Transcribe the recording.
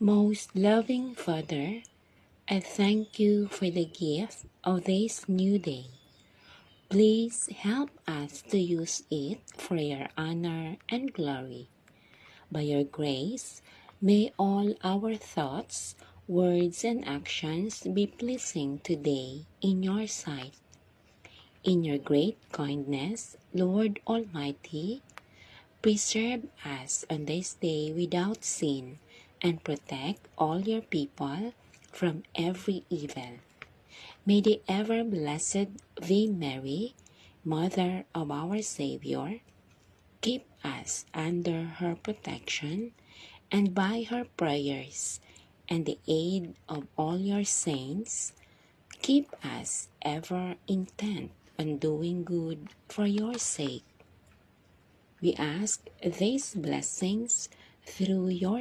Most loving Father, I thank you for the gift of this new day. Please help us to use it for your honor and glory. By your grace, may all our thoughts, words, and actions be pleasing today in your sight. In your great kindness, Lord Almighty, preserve us on this day without sin and protect all your people from every evil. May the ever-blessed Virgin Mary, Mother of our Savior, keep us under her protection, and by her prayers and the aid of all your saints, keep us ever intent on doing good for your sake. We ask these blessings through your